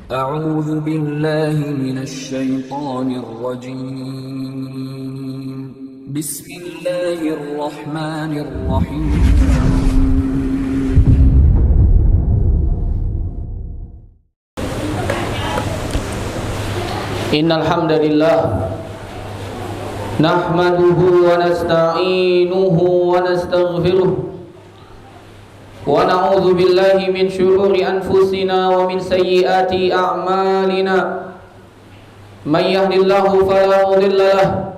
أعوذ بالله من الشيطان الرجيم. بسم الله الرحمن الرحيم. إن الحمد لله نحمده ونستعينه ونستغفره ونعوذ بالله من شرور أنفسنا ومن سيئات أعمالنا. من يهد الله فلا مضل له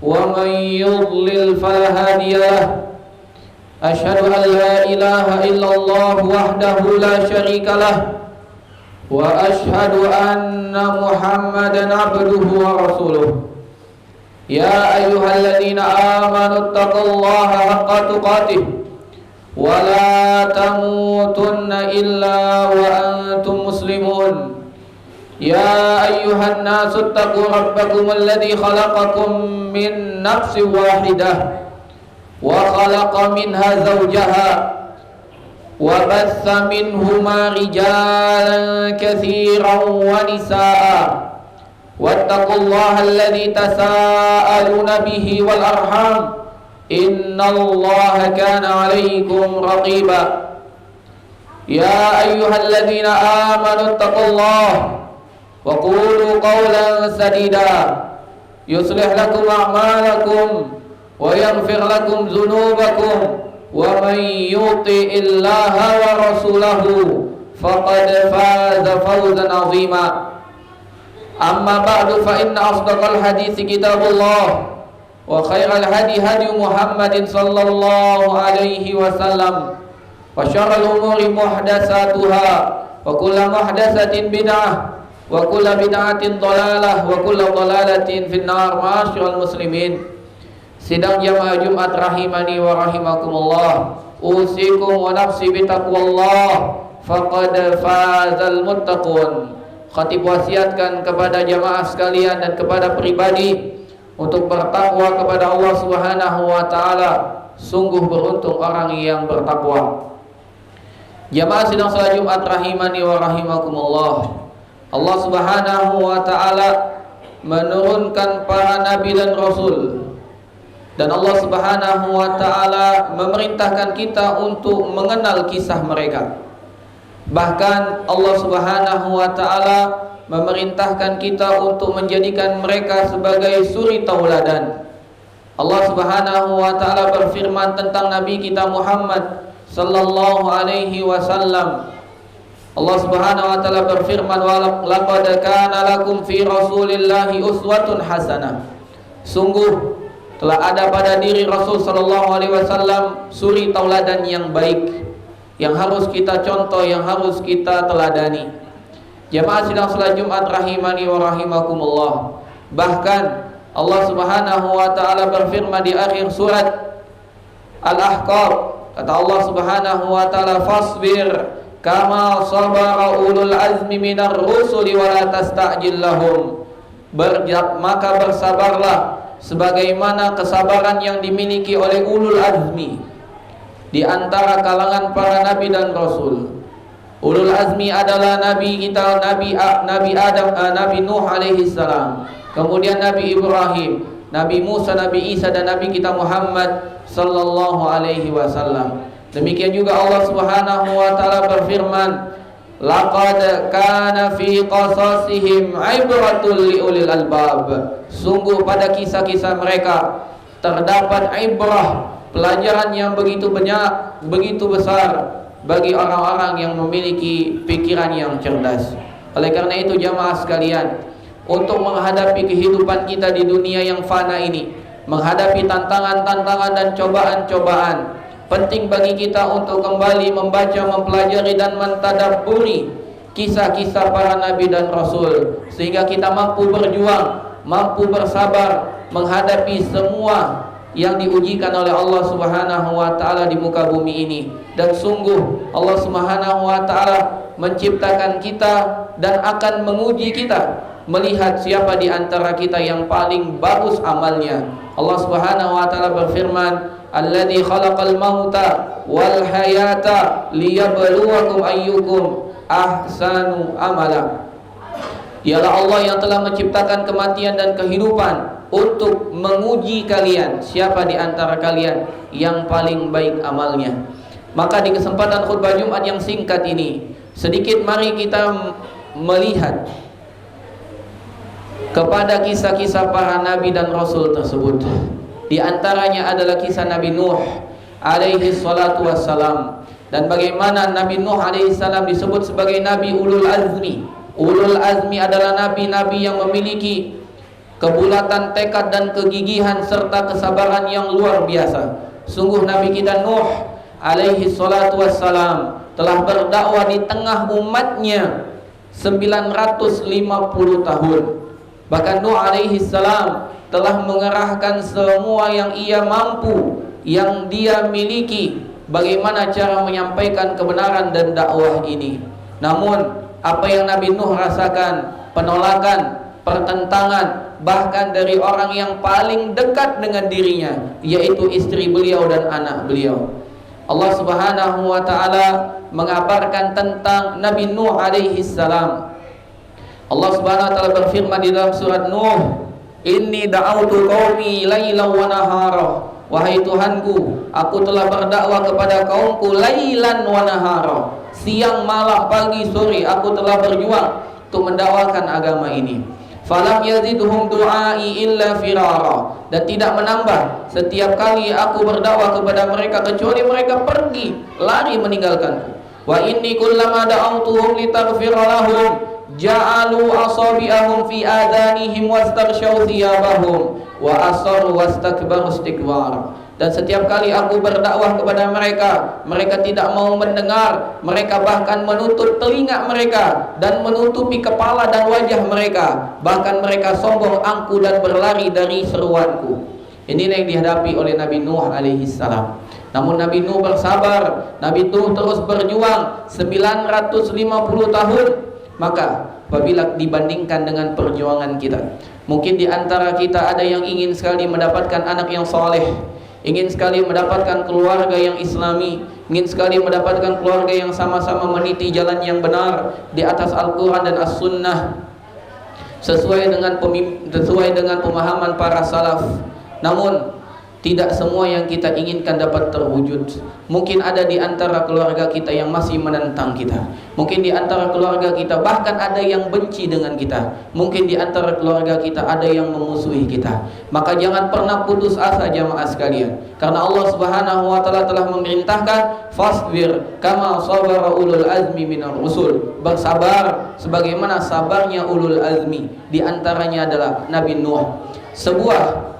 ومن يضلل فلا هادي له. أشهد أن لا إله إلا الله وحده لا شريك له وأشهد أن محمدا عبده ورسوله. يا أيها الذين آمنوا اتقوا الله حق تقاته ولا تموتن إلا وأنتم مسلمون. يا أيها الناس اتقوا ربكم الذي خلقكم من نفس واحدة وخلق منها زوجها وبث منهما رجالا كثيرا ونساء. واتقوا الله الذي تساءلون به والأرحام إن الله كان عليكم رقيبا. يا أيها الذين آمنوا اتقوا الله وقولوا قولا سديدا يصلح لكم أعمالكم ويغفر لكم ذنوبكم ومن يطع الله ورسوله فقد فاز فوزا عظيما. أما بعد فإن أصدق الحديث كتاب الله وخير الهدي هدي محمد صلى الله عليه وسلم وشر الأمور محدثاتها وكل محدثة بدعة وكل بدعة ضلالة وكل ضلالة في النار. Ma'asyiral muslimin, sidang jamaah Jumat rahimani wa rahimakumullah, usikum wa nafsi bitaqwallah faqad fazal muttaqun. Khatib wasiatkan kepada jamaah sekalian dan kepada pribadi untuk bertakwa kepada Allah Subhanahu wa taala. Sungguh beruntung orang yang bertakwa. Jamaah sidang salat Jumat rahimani wa rahimakumullah, Allah Subhanahu wa taala menurunkan para nabi dan rasul, dan Allah Subhanahu wa taala memerintahkan kita untuk mengenal kisah mereka. Bahkan Allah Subhanahu wa taala memerintahkan kita untuk menjadikan mereka sebagai suri tauladan. Allah Subhanahu wa taala berfirman tentang nabi kita Muhammad sallallahu alaihi wasallam. Allah Subhanahu wa taala berfirman, wa laqad kana lakum fi rasulillahi uswatun hasanah. Sungguh telah ada pada diri Rasul sallallahu alaihi wasallam suri tauladan yang baik, yang harus kita contoh, yang harus kita teladani. Jamaah sidang salat Jumat rahimani wa rahimakumullah. Bahkan Allah Subhanahu wa taala berfirman di akhir surat Al-Ahqaf, kata Allah Subhanahu wa taala, fasbir kama sabara ulul azmi minar rusuli wa la tasta'jil lahum. Maka bersabarlah sebagaimana kesabaran yang dimiliki oleh ulul azmi di antara kalangan para nabi dan rasul. Ulul azmi adalah nabi kita, Nabi Adam, Nabi Nuh alaihi salam, kemudian Nabi Ibrahim, Nabi Musa, Nabi Isa, dan Nabi kita Muhammad sallallahu alaihi wasallam. Demikian juga Allah Subhanahu wa taala berfirman, laqad kana fi qasasihim ibratul liulil albab. Sungguh pada kisah-kisah mereka terdapat ibrah, pelajaran yang begitu banyak, begitu besar bagi orang-orang yang memiliki pikiran yang cerdas. Oleh karena itu jamaah sekalian, untuk menghadapi kehidupan kita di dunia yang fana ini, menghadapi tantangan-tantangan dan cobaan-cobaan, penting bagi kita untuk kembali membaca, mempelajari dan mentadabburi kisah-kisah para nabi dan rasul, sehingga kita mampu berjuang, mampu bersabar menghadapi semua yang diujikan oleh Allah Subhanahu wa taala di muka bumi ini. Dan sungguh Allah Subhanahu wa taala menciptakan kita dan akan menguji kita, melihat siapa di antara kita yang paling bagus amalnya. Allah Subhanahu wa taala berfirman, alladzi khalaqal mauta wal hayata liyabluwakum ayyukum ahsanu amala. Ialah Allah yang telah menciptakan kematian dan kehidupan untuk menguji kalian, siapa di antara kalian yang paling baik amalnya. Maka di kesempatan khutbah Jumat yang singkat ini, sedikit mari kita melihat kepada kisah-kisah para nabi dan rasul tersebut. Di antaranya adalah kisah Nabi Nuh alaihi salatu wassalam, dan bagaimana Nabi Nuh alaihi salam disebut sebagai nabi ulul azmi. Ulul azmi adalah nabi-nabi yang memiliki kebulatan tekad dan kegigihan serta kesabaran yang luar biasa. Sungguh Nabi kita Nuh alaihi salatu wassalam telah berdakwah di tengah umatnya 950 tahun. Bahkan Nuh alaihi salam telah mengerahkan semua yang ia mampu, yang dia miliki, bagaimana cara menyampaikan kebenaran dan dakwah ini. Namun apa yang Nabi Nuh rasakan, penolakan, pertentangan, bahkan dari orang yang paling dekat dengan dirinya, yaitu istri beliau dan anak beliau. Allah Subhanahu wa taala mengabarkan tentang Nabi Nuh alaihi salam. Allah Subhanahu wa taala berfirman di dalam surat Nuh, "Inni da'autu qaumi lailan wa nahara." Wahai Tuhanku, aku telah berdakwah kepada kaumku lailan wa nahara. Siang, malam, pagi, sore aku telah berjuang untuk mendakwakan agama ini. Falam yazidhum du'ai illa firara. Dan tidak menambah setiap kali aku berdakwah kepada mereka kecuali mereka pergi, lari meninggalkanku. Wa inni kullama da'awtuhum litaghfira lahum ja'alu asabi'ahum fi adanihim wastaghshaw thiyabahum wa asarru wastakbaru istikbar. Dan setiap kali aku berdakwah kepada mereka, mereka tidak mau mendengar, mereka bahkan menutup telinga mereka dan menutupi kepala dan wajah mereka, bahkan mereka sombong, angkuh dan berlari dari seruanku. Inilah yang dihadapi oleh Nabi Nuh alaihi salam. Namun Nabi Nuh bersabar, Nabi Nuh terus berjuang 950 tahun. Maka apabila dibandingkan dengan perjuangan kita, mungkin di antara kita ada yang ingin sekali mendapatkan anak yang soleh, ingin sekali mendapatkan keluarga yang islami, ingin sekali mendapatkan keluarga yang sama-sama meniti jalan yang benar di atas Al-Quran dan As-Sunnah, sesuai dengan pemahaman para salaf. Namun tidak semua yang kita inginkan dapat terwujud. Mungkin ada di antara keluarga kita yang masih menentang kita. Mungkin di antara keluarga kita bahkan ada yang benci dengan kita. Mungkin di antara keluarga kita ada yang memusuhi kita. Maka jangan pernah putus asa jamaah sekalian. Karena Allah Subhanahu wa taala telah memerintahkan fasbir kama sabara ulul azmi minar rusul. Bersabar sebagaimana sabarnya ulul azmi. Di antaranya adalah Nabi Nuh. Sebuah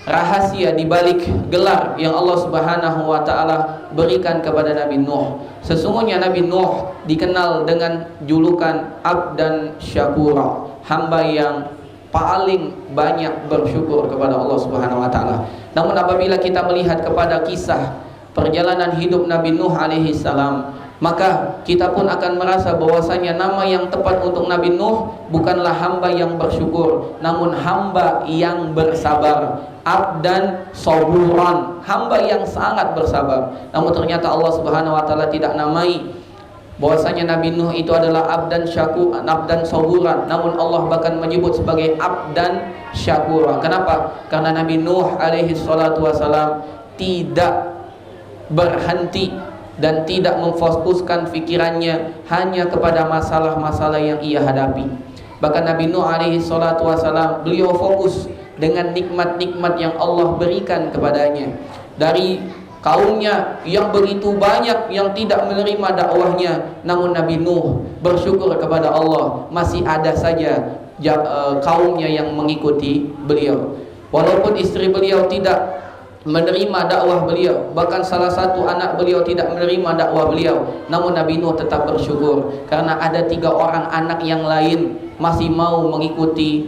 rahasia di balik gelar yang Allah Subhanahu wa taala berikan kepada Nabi Nuh. Sesungguhnya Nabi Nuh dikenal dengan julukan Abdan Syakura, hamba yang paling banyak bersyukur kepada Allah Subhanahu wa taala. Namun apabila kita melihat kepada kisah perjalanan hidup Nabi Nuh alaihi salam, maka kita pun akan merasa bahwasanya nama yang tepat untuk Nabi Nuh bukanlah hamba yang bersyukur, namun hamba yang bersabar. Abdan saburan, hamba yang sangat bersabar. Namun ternyata Allah Subhanahu wa taala tidak namai bahwasanya Nabi Nuh itu adalah abdan syakur, abdan saburan. Namun Allah bahkan menyebut sebagai abdan syakura. Kenapa? Karena Nabi Nuh alaihi salatu wasalam tidak berhenti dan tidak memfokuskan pikirannya hanya kepada masalah-masalah yang ia hadapi. Bahkan Nabi Nuh alaihi salatu wasalam, beliau fokus dengan nikmat-nikmat yang Allah berikan kepadanya dari kaumnya yang begitu banyak yang tidak menerima dakwahnya. Namun Nabi Nuh bersyukur kepada Allah, masih ada saja kaumnya yang mengikuti beliau. Walaupun istri beliau tidak menerima dakwah beliau, bahkan salah satu anak beliau tidak menerima dakwah beliau, namun Nabi Nuh tetap bersyukur karena ada 3 orang anak yang lain masih mau mengikuti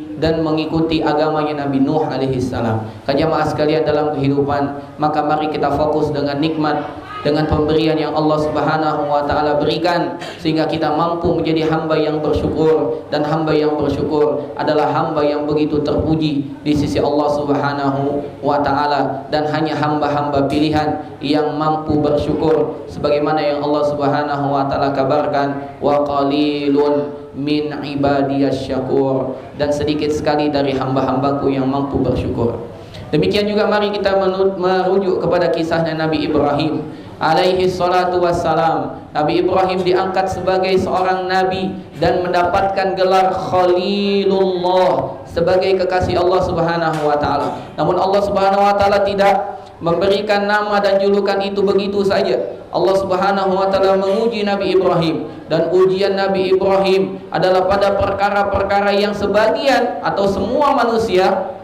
agamanya Nabi Nuh alaihi salam. Jamaah sekalian dalam kehidupan, maka mari kita fokus dengan nikmat dengan pemberian yang Allah Subhanahu wa taala berikan, sehingga kita mampu menjadi hamba yang bersyukur. Dan hamba yang bersyukur adalah hamba yang begitu terpuji di sisi Allah Subhanahu wa taala, dan hanya hamba-hamba pilihan yang mampu bersyukur, sebagaimana yang Allah Subhanahu wa taala kabarkan, wa qalilun min ibadiyasy syakur, dan sedikit sekali dari hamba-hambaku yang mampu bersyukur. Demikian juga mari kita merujuk kepada kisahnya Nabi Ibrahim alaihi salatu wassalam. Nabi Ibrahim diangkat sebagai seorang nabi dan mendapatkan gelar Khalilullah, sebagai kekasih Allah Subhanahu wa taala. Namun Allah Subhanahu wa taala tidak memberikan nama dan julukan itu begitu saja. Allah Subhanahu wa taala menguji Nabi Ibrahim, dan ujian Nabi Ibrahim adalah pada perkara-perkara yang sebagian atau semua manusia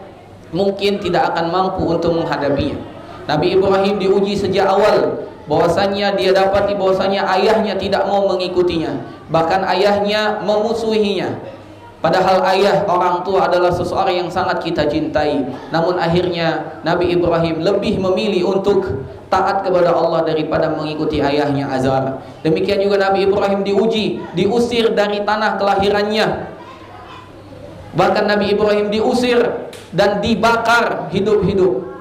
mungkin tidak akan mampu untuk menghadapinya. Nabi Ibrahim diuji sejak awal, bahwasanya dia dapati bahwasanya ayahnya tidak mau mengikutinya, bahkan ayahnya memusuhinya. Padahal ayah, orang tua adalah seseorang yang sangat kita cintai. Namun akhirnya Nabi Ibrahim lebih memilih untuk taat kepada Allah daripada mengikuti ayahnya Azar. Demikian juga Nabi Ibrahim diuji, diusir dari tanah kelahirannya. Bahkan Nabi Ibrahim diusir dan dibakar hidup-hidup.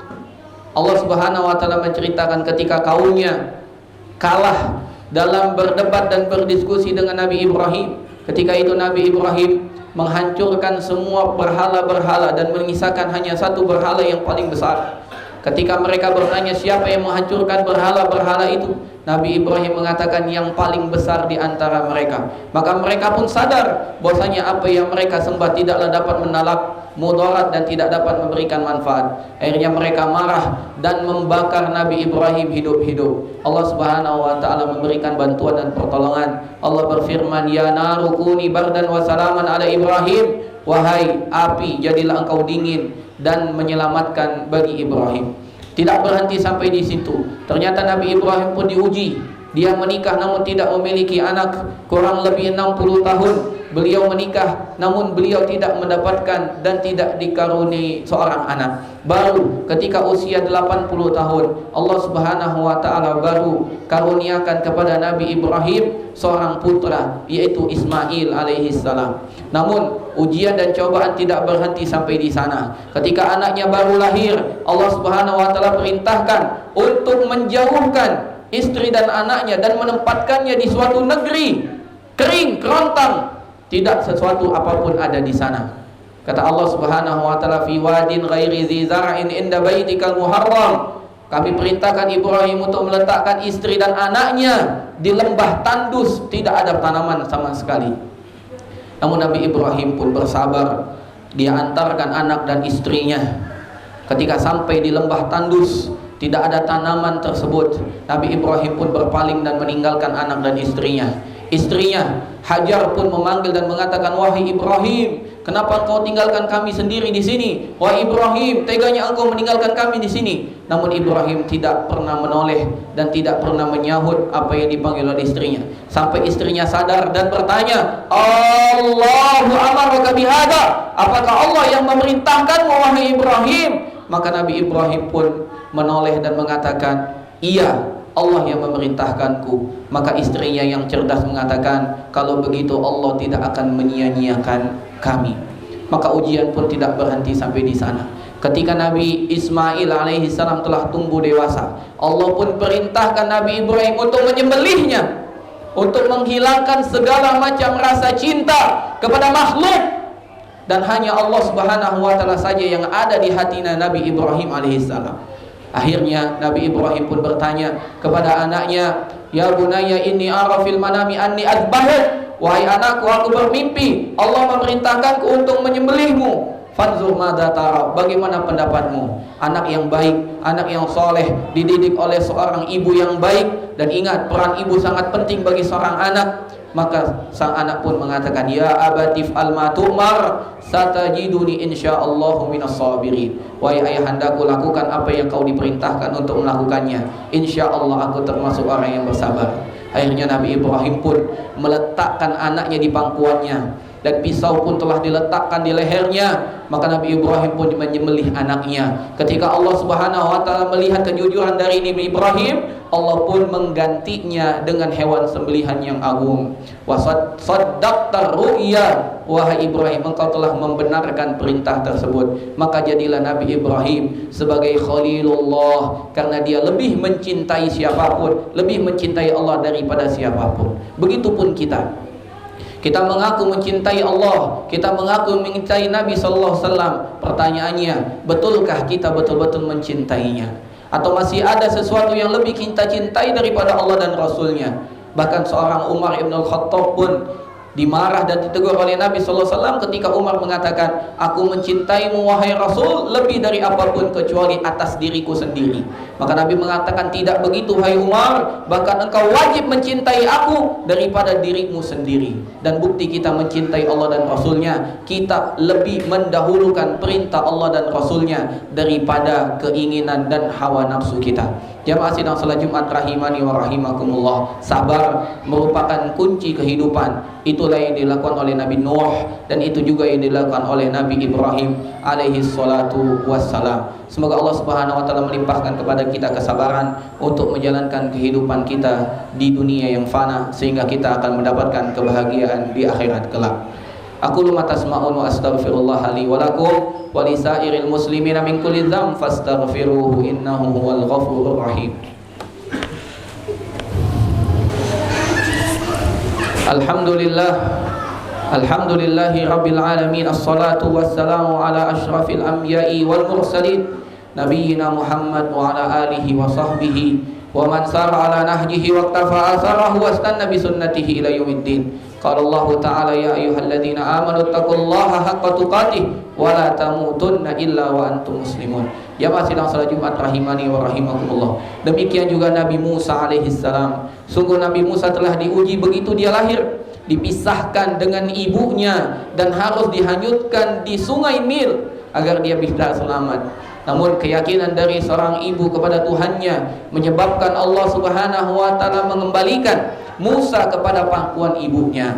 Allah Subhanahu wa taala menceritakan ketika kaumnya kalah dalam berdebat dan berdiskusi dengan Nabi Ibrahim. Ketika itu Nabi Ibrahim menghancurkan semua berhala-berhala dan menyisakan hanya satu berhala yang paling besar. Ketika mereka bertanya siapa yang menghancurkan berhala-berhala itu, Nabi Ibrahim mengatakan yang paling besar di antara mereka. Maka mereka pun sadar bahwasanya apa yang mereka sembah tidaklah dapat menolak mudarat dan tidak dapat memberikan manfaat. Akhirnya mereka marah dan membakar Nabi Ibrahim hidup-hidup. Allah Subhanahu wa taala memberikan bantuan dan pertolongan. Allah berfirman, "Ya naru kuni bardan wa salaman ala Ibrahim." Wahai api, jadilah engkau dingin dan menyelamatkan bagi Ibrahim. Tidak berhenti sampai di situ. Ternyata Nabi Ibrahim pun diuji. Dia menikah namun tidak memiliki anak. Kurang lebih 60 tahun beliau menikah, namun beliau tidak mendapatkan dan tidak dikaruniai seorang anak. Baru ketika usia 80 tahun Allah Subhanahu wa taala baru karuniakan kepada Nabi Ibrahim seorang putra, yaitu Ismail alaihi salam. Namun ujian dan cobaan tidak berhenti sampai di sana. Ketika anaknya baru lahir, Allah Subhanahu wa taala perintahkan untuk menjauhkan istri dan anaknya dan menempatkannya di suatu negeri kering, kerontang, tidak sesuatu apapun ada di sana. Kata Allah Subhanahu wa taala, fi wadin ghairi zi zar'in inda baitikal muharram. Kami perintahkan Ibrahim untuk meletakkan istri dan anaknya di lembah tandus, tidak ada tanaman sama sekali. Namun Nabi Ibrahim pun bersabar. Dia antarkan anak dan istrinya. Ketika sampai di lembah tandus, tidak ada tanaman tersebut, Nabi Ibrahim pun berpaling dan meninggalkan anak dan istrinya. Istrinya Hajar pun memanggil dan mengatakan, "Wahai Ibrahim, kenapa engkau tinggalkan kami sendiri di sini? Wahai Ibrahim, teganya engkau meninggalkan kami di sini." Namun Ibrahim tidak pernah menoleh dan tidak pernah menyahut apa yang dipanggil oleh istrinya. Sampai istrinya sadar dan bertanya, "Allahu amaraka bihada?" Apakah Allah yang memerintahkanmu wahai Ibrahim? Maka Nabi Ibrahim pun menoleh dan mengatakan, "Iya, Allah yang memerintahkanku." Maka istrinya yang cerdas mengatakan, "Kalau begitu Allah tidak akan menyia-nyiakan kami." Maka ujian pun tidak berhenti sampai di sana. Ketika Nabi Ismail alaihi salam telah tumbuh dewasa, Allah pun perintahkan Nabi Ibrahim untuk menyembelihnya, untuk menghilangkan segala macam rasa cinta kepada makhluk. Dan hanya Allah Subhanahu wa taala saja yang ada di hatinya Nabi Ibrahim alaihissalam. Akhirnya Nabi Ibrahim pun bertanya kepada anaknya, "Ya bunayya inni ara fil manami anni azbahuk." Wahai anakku, aku bermimpi Allah memerintahkanku untuk menyembelihmu. Fanzur madza tara, bagaimana pendapatmu? Anak yang baik, anak yang soleh, dididik oleh seorang ibu yang baik. Dan ingat, peran ibu sangat penting bagi seorang anak. Maka sang anak pun mengatakan, "Ya abatif al-ma tu'mar, satajiduni insyaallahu minas sabirin." Wahai ayahandaku, lakukan apa yang kau diperintahkan untuk melakukannya. Insyaallah aku termasuk orang yang bersabar. Akhirnya Nabi Ibrahim pun meletakkan anaknya di pangkuannya. dan pisau pun telah diletakkan di lehernya. Maka Nabi Ibrahim pun menyembelih anaknya. Ketika Allah Subhanahu wa taala melihat kejujuran dari Nabi Ibrahim, Allah pun menggantinya dengan hewan sembelihan yang agung. Wa saddaqta ru'ya, wahai Ibrahim, engkau telah membenarkan perintah tersebut. Maka jadilah Nabi Ibrahim sebagai Khalilullah, karena dia lebih mencintai siapapun, lebih mencintai Allah daripada siapapun. Begitupun kita. Kita mengaku mencintai Allah, kita mengaku mencintai Nabi sallallahu alaihi wasallam. Pertanyaannya, betulkah kita betul-betul mencintainya? Atau masih ada sesuatu yang lebih kita cintai daripada Allah dan Rasulnya? Bahkan seorang Umar ibn al-Khattab pun dimarah dan ditegur oleh Nabi sallallahu alaihi wasallam ketika Umar mengatakan, aku mencintaimu wahai Rasul lebih dari apapun kecuali atas diriku sendiri. Maka Nabi mengatakan, tidak begitu hai Umar, bahkan engkau wajib mencintai aku daripada dirimu sendiri. Dan bukti kita mencintai Allah dan Rasulnya, kita lebih mendahulukan perintah Allah dan Rasulnya daripada keinginan dan hawa nafsu kita. Jamaah sidang salat Jumat rahimani wa rahimakumullah, sabar merupakan kunci kehidupan. Itulah yang dilakukan oleh Nabi Nuh, dan itu juga yang dilakukan oleh Nabi Ibrahim alaihi salatu wassalam. Semoga Allah Subhanahu wa taala melimpahkan kepada kita kesabaran untuk menjalankan kehidupan kita di dunia yang fana, sehingga kita akan mendapatkan kebahagiaan di akhirat kelak. Aku ma tasma'un wa astaghfirullah li wa lakum wa li sairil muslimina min kulli dzamb fastaghfiruhu innahu huwal ghafurur rahim. Alhamdulillahi rabbil alamin, assalatu wassalamu ala asyrafil anbiya'i wal mursalin nabiyyina Muhammad wa ala alihi wa sahbihi wa man sara ala nahjihi wa iktafa atharahu wa istanna bi sunnatihi ila yaumiddin. Qala Allah ta'ala, ya ayyuhalladzina amanu taqullaha haqqa tuqatih wa la tamutunna illa wa antum muslimun. Jamaah sidang salat Jumat rahimani wa rahimakumullah. Demikian juga Nabi Musa alaihi salam. Sungguh Nabi Musa telah diuji begitu dia lahir, dipisahkan dengan ibunya dan harus dihanyutkan di sungai Nil agar dia bisa selamat. Namun keyakinan dari seorang ibu kepada Tuhannya menyebabkan Allah Subhanahu wa taala mengembalikan Musa kepada pangkuan ibunya.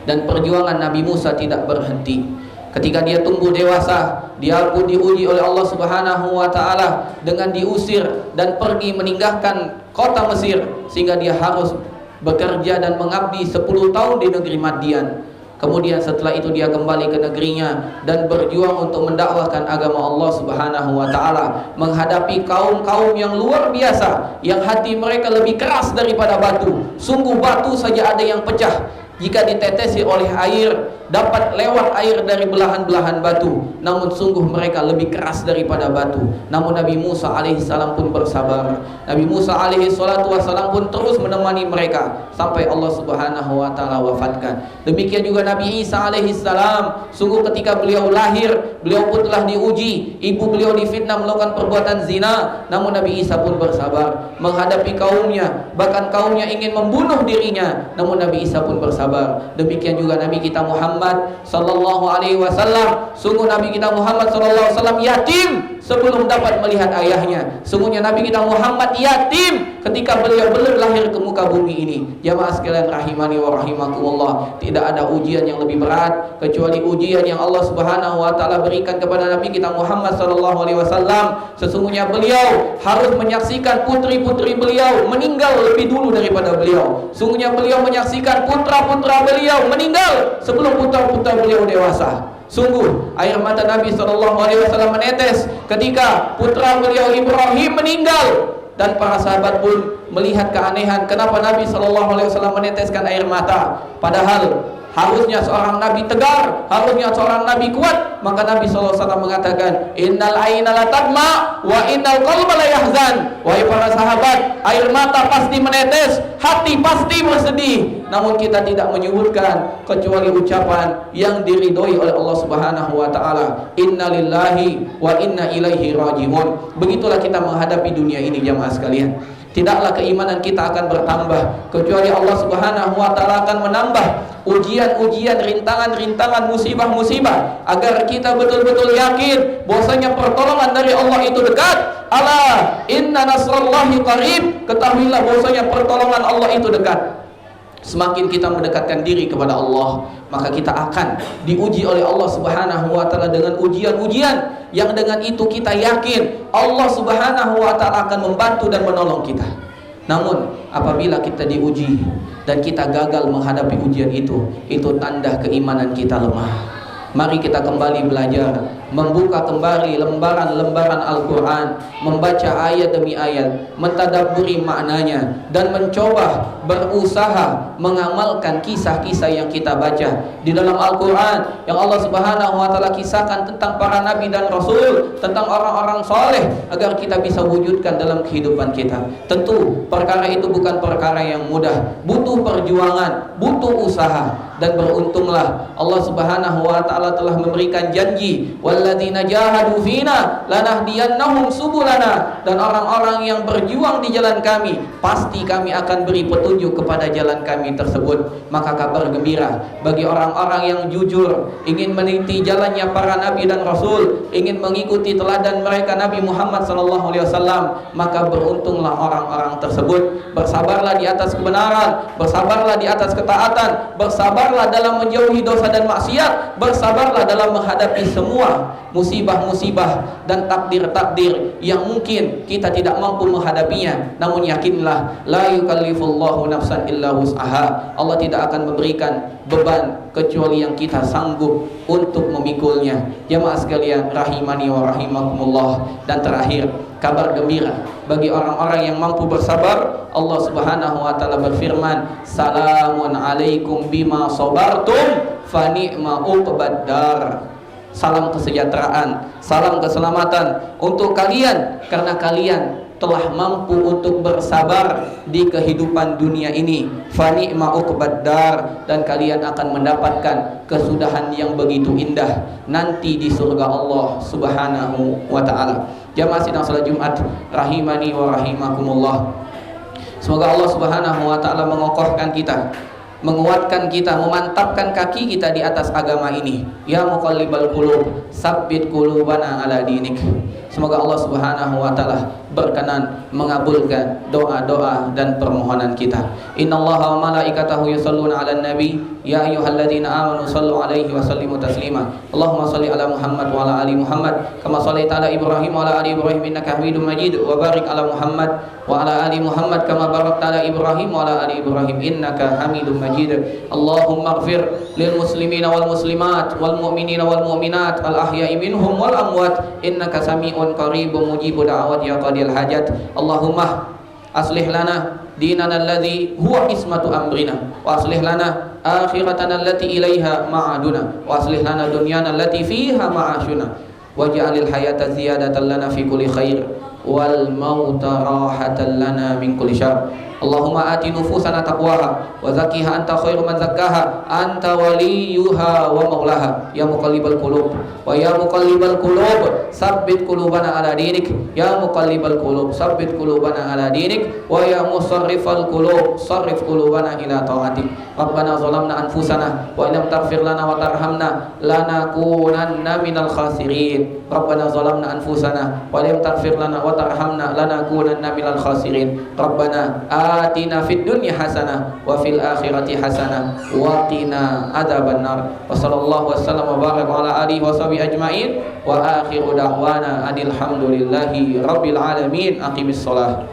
Dan perjuangan Nabi Musa tidak berhenti. Ketika dia tumbuh dewasa, dia pun diuji oleh Allah Subhanahu wa taala dengan diusir dan pergi meninggalkan kota Mesir, sehingga dia harus bekerja dan mengabdi 10 tahun di negeri Madian. Kemudian setelah itu dia kembali ke negerinya dan berjuang untuk mendakwahkan agama Allah Subhanahu wa taala, menghadapi kaum-kaum yang luar biasa, yang hati mereka lebih keras daripada batu. Sungguh batu saja ada yang pecah jika ditetesi oleh air, dapat lewat air dari belahan-belahan batu. Namun sungguh mereka lebih keras daripada batu. Namun Nabi Musa alaihissalam pun bersabar. Nabi Musa alaihissalam pun terus menemani mereka sampai Allah Subhanahu wa taala wafatkan. Demikian juga Nabi Isa alaihissalam. Sungguh ketika beliau lahir, beliau pun telah diuji. Ibu beliau difitnah melakukan perbuatan zina. Namun Nabi Isa pun bersabar menghadapi kaumnya. Bahkan kaumnya ingin membunuh dirinya, namun Nabi Isa pun bersabar. Demikian juga Nabi kita Muhammad sallallahu alaihi wasallam. Sungguh Nabi kita Muhammad sallallahu alaihi wasallam yatim sebelum dapat melihat ayahnya. Sungguhnya Nabi kita Muhammad yatim ketika beliau belum lahir ke muka bumi ini. Jamaah sekalian rahimani wa rahimakumullah, tidak ada ujian yang lebih berat kecuali ujian yang Allah Subhanahu wa taala berikan kepada Nabi kita Muhammad sallallahu alaihi wasallam. Sesungguhnya beliau harus menyaksikan putri-putri beliau meninggal lebih dulu daripada beliau. Sungguhnya beliau menyaksikan putra-putra beliau meninggal sebelum putra-putra beliau dewasa. Sungguh air mata Nabi SAW menetes ketika putra beliau Ibrahim meninggal, dan para sahabat pun melihat keanehan kenapa Nabi SAW meneteskan air mata. Padahal harusnya seorang Nabi tegar, harusnya seorang Nabi kuat. Maka Nabi SAW mengatakan, innal aina la tadma wa innal qalba la yahzan. Wahai para sahabat, air mata pasti menetes, hati pasti bersedih. Namun kita tidak menyebutkan kecuali ucapan yang diridhoi oleh Allah Subhanahu wa taala, inna lillahi wa inna ilaihi rajiun. Begitulah kita menghadapi dunia ini jamaah sekalian. Tidaklah keimanan kita akan bertambah kecuali Allah Subhanahu wa taala akan menambah ujian-ujian, rintangan-rintangan, musibah-musibah, agar kita betul-betul yakin bahwasanya pertolongan dari Allah itu dekat. Ala inna nasrallahi qarib. Ketahuilah bahwasanya pertolongan Allah itu dekat. semakin kita mendekatkan diri kepada Allah, maka kita akan diuji oleh Allah Subhanahu wa taala dengan ujian-ujian yang dengan itu kita yakin Allah Subhanahu wa taala akan membantu dan menolong kita. Namun apabila kita diuji dan kita gagal menghadapi ujian itu tanda keimanan kita lemah. Mari kita kembali belajar, membuka kembali lembaran-lembaran Al-Quran, membaca ayat demi ayat, mentadabburi maknanya, dan mencoba berusaha mengamalkan kisah-kisah yang kita baca di dalam Al-Quran yang Allah Subhanahu wa taala kisahkan tentang para nabi dan rasul, tentang orang-orang soleh, agar kita bisa wujudkan dalam kehidupan kita. Tentu perkara itu bukan perkara yang mudah, butuh perjuangan, butuh usaha, dan beruntunglah Allah Subhanahu wa taala telah memberikan janji, walladzina jahadu fina lanahdiyannahum subulana, dan orang-orang yang berjuang di jalan kami pasti kami akan beri petunjuk kepada jalan kami tersebut. Maka kabar gembira bagi orang-orang yang jujur, ingin meniti jalannya para nabi dan rasul, ingin mengikuti teladan mereka Nabi Muhammad SAW, maka beruntunglah orang-orang tersebut. Bersabarlah di atas kebenaran, bersabarlah di atas ketaatan, bersabarlah dalam menjauhi dosa dan maksiat, bersabarlah dalam menghadapi semua musibah-musibah dan takdir-takdir yang mungkin kita tidak mampu menghadapinya. Namun yakinlah, la yukallifullahu nafsan illa wus'aha. Allah tidak akan memberikan beban kecuali yang kita sanggup untuk memikulnya. Jamaah sekalian rahimani wa rahimakumullah. Dan terakhir, kabar gembira bagi orang-orang yang mampu bersabar. Allah Subhanahu wa taala berfirman, salamun alaikum bima sabartum fa ni'ma uqbad dar. Salam kesejahteraan, salam keselamatan untuk kalian karena kalian telah mampu untuk bersabar di kehidupan dunia ini. Fa ni'ma uqbad dar, dan kalian akan mendapatkan kesudahan yang begitu indah nanti di surga Allah Subhanahu wa taala. Jamaah sidang salat Jumat rahimani wa rahimakumullah. Semoga Allah Subhanahu wa taala mengokohkan kita, menguatkan kita, memantapkan kaki kita di atas agama ini. Ya muqallibal qulub, tsabbit qulubana ala dinik. Semoga Allah Subhanahu wa taala berkenan mengabulkan doa-doa dan permohonan kita. Innallaha wa malaikatahu yusholluna 'alan nabi ya ayyuhalladzina amanu shallu 'alaihi wa sallimu taslima. Allahumma shalli ala Muhammad wa ala ali Muhammad kama shallaita ala Ibrahim wa ala ali Ibrahim innaka Hamidum Majid, wa barik ala Muhammad wa ala ali Muhammad kama barakta ala Ibrahim wa ala ali Ibrahim innaka Hamidum Majid. Allahumma ighfir lil muslimina wal muslimat wal mu'minina wal mu'minat al ahya'i minhum wal amwat innaka sami'un qaribun mujibud da'awat ya qadil hajat. Allahumma aslih lana dinana alladhi huwa ismatu amrina, wa aslih lana akhiratana allati ilaiha ma'aduna, wa aslih lana dunyana allati fiha ma'ashuna, waj'alil hayata ziyadatan lana fi kulli khair wal mauta rahatan lana min kulli syarr. Allahumma ati nufusana taqwaha wa zakkiha anta khairu man zakkaha anta waliyuha wa maulaha. Ya muqallibal qulub wa ya muqallibal qulub tsabbit qulubana ala dinik. Ya muqallibal qulub tsabbit qulubana ala dinik wa ya musarrifal qulub sarrif qulubana ila taatik. Rabbana zalamna anfusana wa illam taghfir lana wa tarhamna lanakunanna minal khasirin. Rabbana zalamna anfusana wa illam taghfir lana wa tarhamna lanakunanna minal khasirin. Rabbana atina fid dunya hasanah wa fil akhirati hasanah wa qina adzabannar. Wa sallallahu wasallam wa baraka ala alihi wa sahbihi ajmain wa akhiru da'wana anil hamdulillahi rabbil alamin. Aqimis shalah.